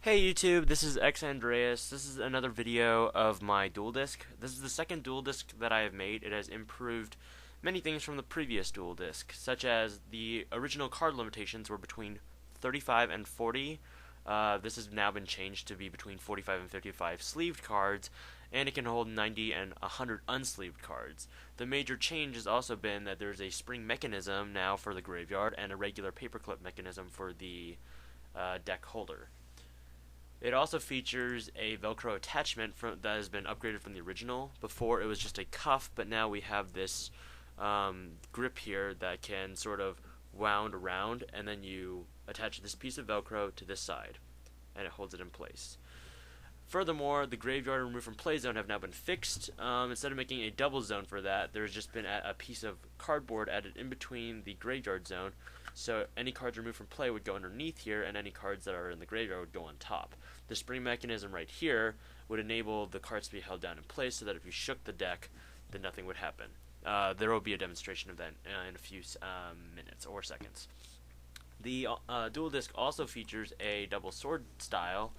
Hey YouTube, this is X Andreas. This is another video of my Duel Disk. This is the second Duel Disk that I have made. It has improved many things from the previous Duel Disk, such as the original card limitations were between 35 and 40. This has now been changed to be between 45 and 55 sleeved cards, and it can hold 90 and 100 unsleeved cards. The major change has also been that there's a spring mechanism now for the graveyard and a regular paperclip mechanism for the deck holder. It also features a Velcro attachment that has been upgraded from the original. Before it was just a cuff, but now we have this grip here that can sort of wound around, and then you attach this piece of Velcro to this side, and it holds it in place. Furthermore, the graveyard and remove from play zone have now been fixed. Instead of making a double zone for that, there's just been a piece of cardboard added in between the graveyard zone, so any cards removed from play would go underneath here, and any cards that are in the graveyard would go on top. The spring mechanism right here would enable the cards to be held down in place so that if you shook the deck, then nothing would happen. There will be a demonstration of that in a few minutes or seconds. The Duel Disk also features a double sword style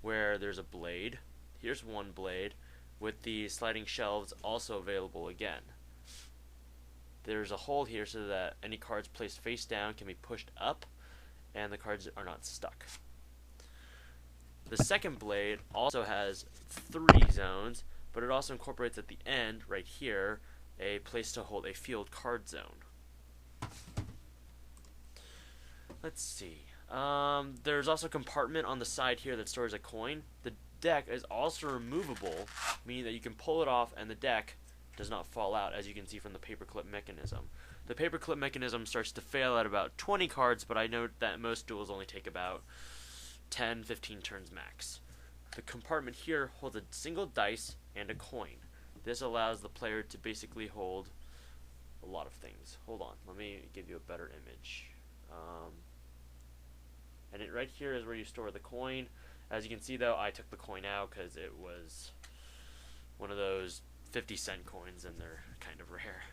where there's a blade. Here's one blade with the sliding shelves also available again. There's a hole here so that any cards placed face down can be pushed up and the cards are not stuck. The second blade also has 3 zones, but it also incorporates at the end, right here, a place to hold a field card zone. Let's see. There's also a compartment on the side here that stores a coin. The deck is also removable, meaning that you can pull it off and the deck does not fall out, as you can see from the paperclip mechanism. The paperclip mechanism starts to fail at about 20 cards, but I note that most duels only take about 10-15 turns max. The compartment here holds a single dice and a coin. This allows the player to basically hold a lot of things. Hold on, let me give you a better image. And right here is where you store the coin. As you can see though, I took the coin out because it was one of those 50-cent coins and they're kind of rare.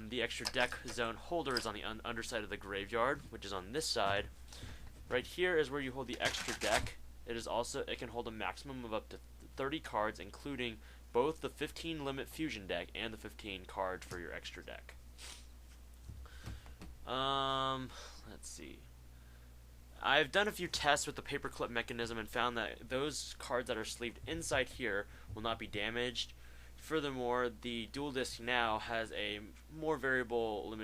The extra deck zone holder is on the underside of the graveyard, which is on this side. Right here is where you hold the extra deck. It can hold a maximum of up to 30 cards, including both the 15 limit fusion deck and the 15 cards for your extra deck. Let's see. I've done a few tests with the paperclip mechanism and found that those cards that are sleeved inside here will not be damaged. Furthermore, the Duel Disk now has a more variable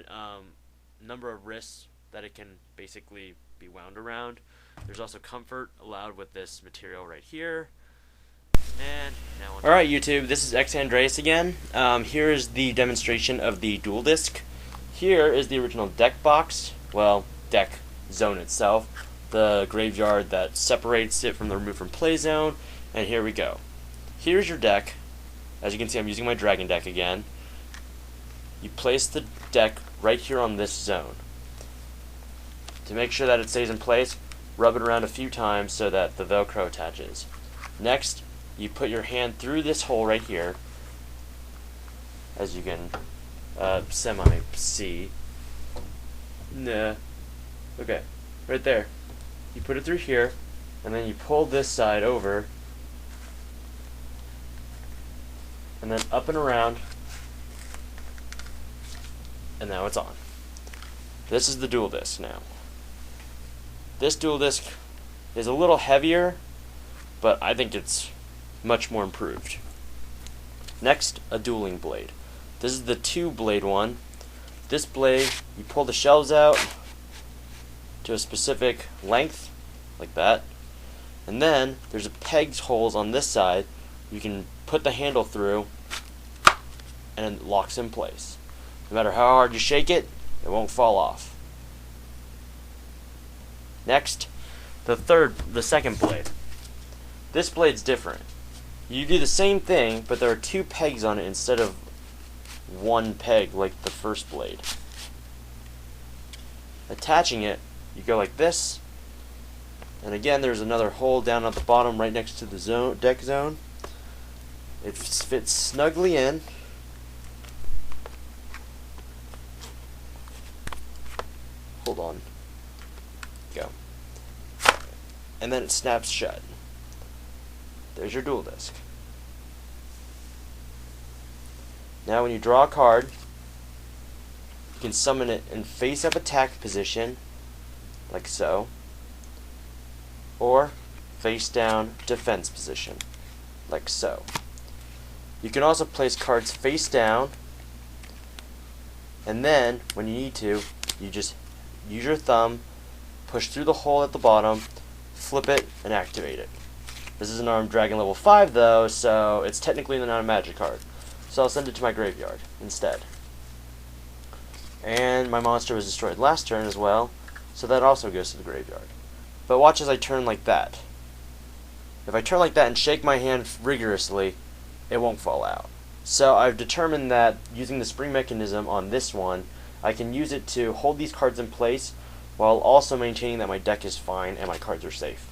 number of wrists that it can basically be wound around. There's also comfort allowed with this material right here. And now alright YouTube, this is X Andreas again. Here is the demonstration of the Duel Disk. Here is the original deck box, well, deck zone itself, the graveyard that separates it from the remove from play zone, and here we go. Here's your deck. As you can see, I'm using my dragon deck again. You place the deck right here on this zone. To make sure that it stays in place, rub it around a few times so that the Velcro attaches. Next, you put your hand through this hole right here, as you can semi-see. Nah. Okay, right there. You put it through here, and then you pull this side over, and then up and around, and now it's on. This is the Duel Disk now. This Duel Disk is a little heavier, but I think it's much more improved. Next, a Dueling Blade. This is the 2-blade one. This blade, you pull the shelves out to a specific length, like that, and then there's a pegged holes on this side. You can put the handle through, and it locks in place. No matter how hard you shake it, it won't fall off. Next, the second blade. This blade's different. You do the same thing, but there are 2 pegs on it instead of 1 peg like the first blade. Attaching it, you go like this, and again there's another hole down at the bottom right next to the deck zone. It fits snugly in. Hold on. Go. and then it snaps shut. There's your Duel Disk. Now when you draw a card, you can summon it in face-up attack position, like so, or face-down defense position, like so. You can also place cards face down, and then, when you need to, you just use your thumb, push through the hole at the bottom, flip it, and activate it. This is an Armed Dragon level 5 though, so it's technically not a magic card. So I'll send it to my graveyard instead. And my monster was destroyed last turn as well, so that also goes to the graveyard. But watch as I turn like that. If I turn like that and shake my hand rigorously, it won't fall out. So I've determined that using the spring mechanism on this one, I can use it to hold these cards in place while also maintaining that my deck is fine and my cards are safe.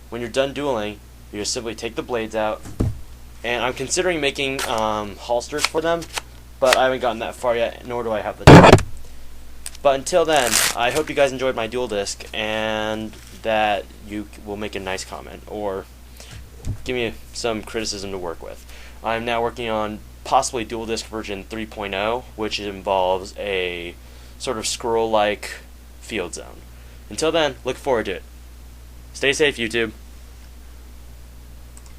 When you're done dueling, you just simply take the blades out, and I'm considering making holsters for them, but I haven't gotten that far yet, nor do I have the time. But until then, I hope you guys enjoyed my Duel Disk, and that you will make a nice comment, or give me some criticism to work with. I'm now working on possibly Duel Disk version 3.0, which involves a sort of scroll-like field zone. Until then, look forward to it. Stay safe, YouTube.